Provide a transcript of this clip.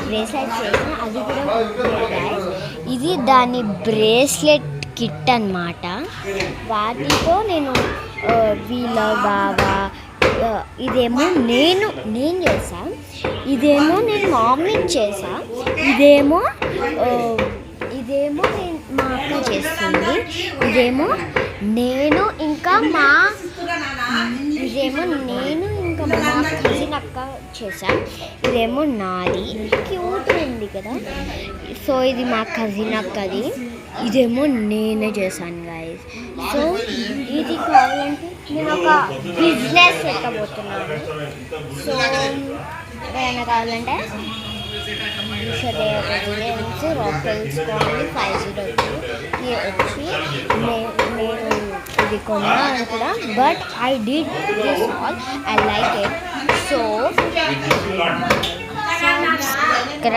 Bracelet చేసిన అది కూడా గైస్. ఇది దాని బ్రేస్లెట్ కిట్ అన్నమాట. వాటితో నేను వీళ్ళ బాగా ఇదేమో నేను చేసా, ఇదేమో నేను మార్నింగ్ చేసా, ఇదేమో నేను మా అక్క చేస్తుంది, ఇదేమో నేను ఇంకా మా కజిన్ అక్క చేసా, ఇదేమో నాది. క్యూట్ ఉంది కదా. సో ఇది మా కజిన్ అక్కది, ఇదేమో నేనే చేశాను గైస్. సో ఇది కావాలంటే నేను ఒక బిజినెస్ పెట్టబోతున్నాను. సో ఏమైనా కావాలంటే రెసిడెన్స్ రాకెల్స్ కాలనీ 502 వచ్చి నేను ఇది కొన్నాను కూడా. But I did this all, I like it. So subscribe.